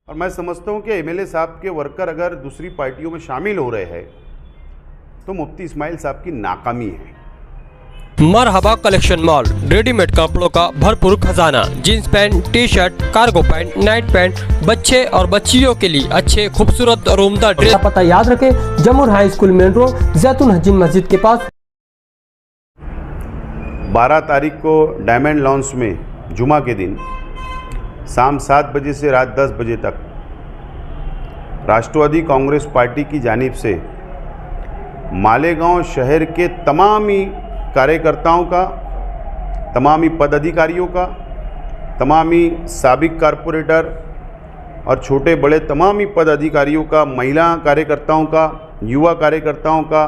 और मैं समझता हूं कि एमएलए साहब के वर्कर अगर दूसरी पार्टियों में शामिल हो रहे हैं तो मुफ्ती इस्माइल साहब की नाकामी है। मरहबा कलेक्शन मॉल, रेडीमेड कपड़ों का भरपूर खजाना, jeans pant, T shirt, cargo pant, night pant, बच्चे और बच्चियों के लिए अच्छे खूबसूरत और उम्दा ड्रेस। पता याद रखें, जमुर हाई स्कूल मेन रोड, जैतून हजीन मस्जिद के पास। 12 तारीख को डायमंड लॉन्स में जुमा के दिन शाम 7 बजे से रात 10 बजे तक राष्ट्रवादी कांग्रेस पार्टी की जानिब से मालेगांव शहर के तमामी कार्यकर्ताओं का, तमामी पदाधिकारियों का, तमामी साबिक कारपोरेटर और छोटे बड़े तमामी पदाधिकारियों का, महिला कार्यकर्ताओं का, युवा कार्यकर्ताओं का,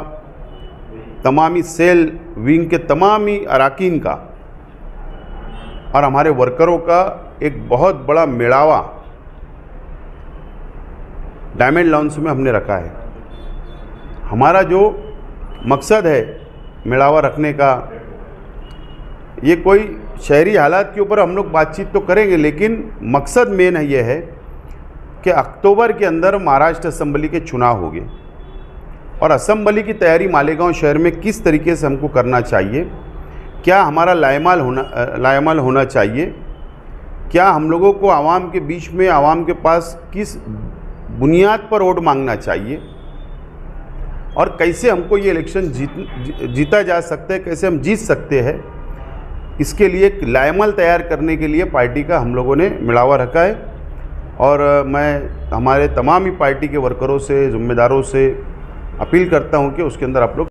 तमामी सेल विंग के तमामी अराकीन का और हमारे वर्करों का एक बहुत बड़ा मेड़ावा डायमंड लॉन्स में हमने रखा है। हमारा जो मकसद है मेड़ावा रखने का, ये कोई शहरी हालात के ऊपर हम लोग बातचीत तो करेंगे, लेकिन मकसद मेन है ये है कि अक्टूबर के अंदर महाराष्ट्र असेंबली के चुनाव होंगे और असेंबली की तैयारी मालेगांव शहर में किस तरीके से हमको करना चाहिए, क्या हमारा लाएमाल होना चाहिए, क्या हम लोगों को आवाम के बीच में, आवाम के पास किस बुनियाद पर वोट मांगना चाहिए और कैसे हमको ये इलेक्शन जीता जा सकता है, कैसे हम जीत सकते हैं, इसके लिए एक लाएमाल तैयार करने के लिए पार्टी का हम लोगों ने मिलावा रखा है। और मैं हमारे तमाम ही पार्टी के वर्करों से, जिम्मेदारों से अपील करता हूं कि उसके अंदर आप लोग।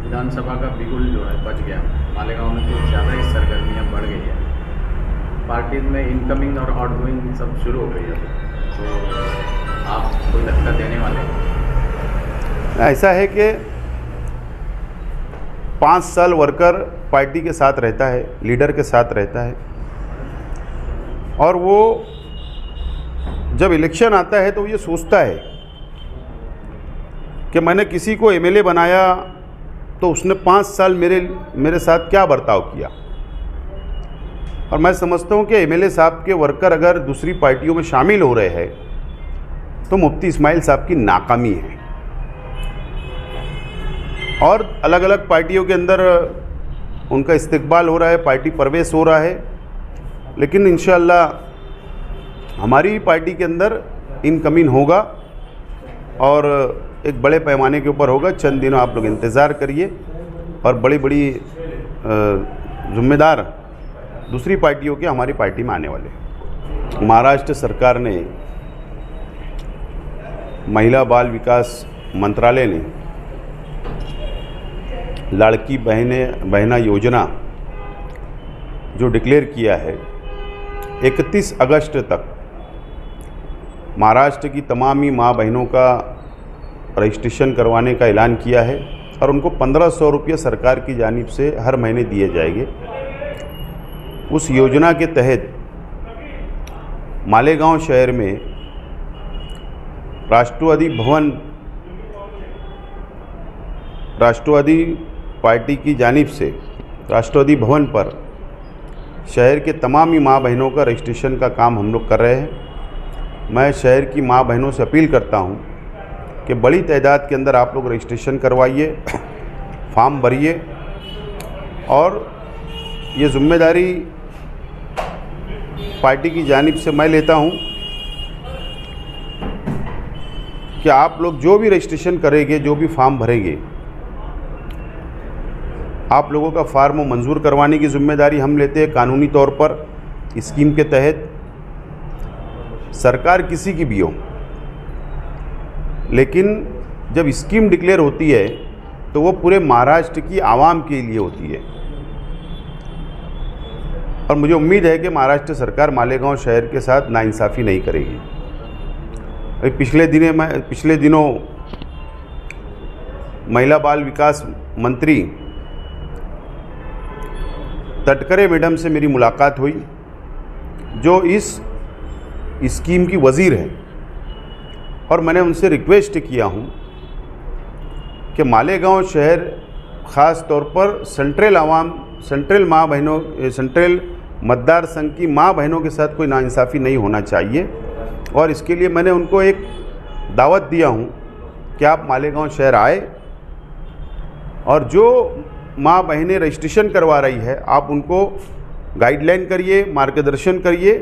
विधानसभा का बिगुल जो है बच गया, मालेगांव में कुछ ज़्यादा ही सरगर्मियाँ बढ़ गई है, पार्टी में इनकमिंग और आउटगोइंग सब शुरू हो गई है, तो आप कोई धक्का देने वाले हैं? ऐसा है कि 5 साल वर्कर पार्टी के साथ रहता है, लीडर के साथ रहता है, और वो जब इलेक्शन आता है तो ये सोचता है कि मैंने किसी को एमएलए बनाया तो उसने 5 साल मेरे साथ क्या बर्ताव किया। और मैं समझता हूँ कि एमएलए साहब के वर्कर अगर दूसरी पार्टियों में शामिल हो रहे हैं तो मुफ्ती इस्माइल साहब की नाकामी है। और अलग अलग पार्टियों के अंदर उनका इस्तिकबाल हो रहा है, पार्टी प्रवेश हो रहा है, लेकिन इंशाअल्लाह हमारी पार्टी के अंदर इनकमिंग होगा और एक बड़े पैमाने के ऊपर होगा। चंद दिनों आप लोग इंतज़ार करिए और बड़ी बड़ी जिम्मेदार दूसरी पार्टियों के हमारी पार्टी में आने वाले। महाराष्ट्र सरकार ने, महिला बाल विकास मंत्रालय ने लाड़की बहना योजना जो डिक्लेयर किया है, 31 अगस्त तक महाराष्ट्र की तमामी माँ बहनों का रजिस्ट्रेशन करवाने का ऐलान किया है और उनको 1500 रुपये सरकार की जानिब से हर महीने दिए जाएंगे। उस योजना के तहत मालेगांव शहर में राष्ट्रवादी पार्टी की जानिब से राष्ट्रवादी भवन पर शहर के तमाम ही माँ बहनों का रजिस्ट्रेशन का काम हम लोग कर रहे हैं। मैं शहर की माँ बहनों से अपील करता हूँ कि बड़ी तादाद के अंदर आप लोग रजिस्ट्रेशन करवाइए, फॉर्म भरिए और ये जिम्मेदारी पार्टी की जानिब से मैं लेता हूँ कि आप लोग जो भी रजिस्ट्रेशन करेंगे, जो भी फॉर्म भरेंगे, आप लोगों का फार्म मंजूर करवाने की जिम्मेदारी हम लेते हैं। कानूनी तौर पर स्कीम के तहत सरकार किसी की भी हो, लेकिन जब स्कीम डिक्लेयर होती है तो वो पूरे महाराष्ट्र की आवाम के लिए होती है। और मुझे उम्मीद है कि महाराष्ट्र सरकार मालेगांव शहर के साथ नाइंसाफ़ी नहीं करेगी। अभी पिछले दिनों महिला बाल विकास मंत्री तटकरे मैडम से मेरी मुलाकात हुई, जो इस स्कीम की वज़ीर है, और मैंने उनसे रिक्वेस्ट किया हूं कि मालेगांव शहर ख़ास तौर पर सेंट्रल मतदार संघ की माँ बहनों के साथ कोई नाइंसाफ़ी नहीं होना चाहिए। और इसके लिए मैंने उनको एक दावत दिया हूँ कि आप मालेगांव शहर आए और जो माँ बहनें रजिस्ट्रेशन करवा रही है आप उनको गाइडलाइन करिए, मार्गदर्शन करिए,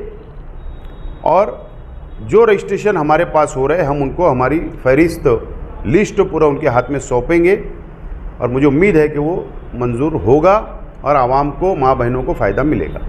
और जो रजिस्ट्रेशन हमारे पास हो रहे हैं हम उनको हमारी फहरिस्त लिस्ट पूरा उनके हाथ में सौंपेंगे और मुझे उम्मीद है कि वो मंजूर होगा और आवाम को, माँ बहनों को फ़ायदा मिलेगा।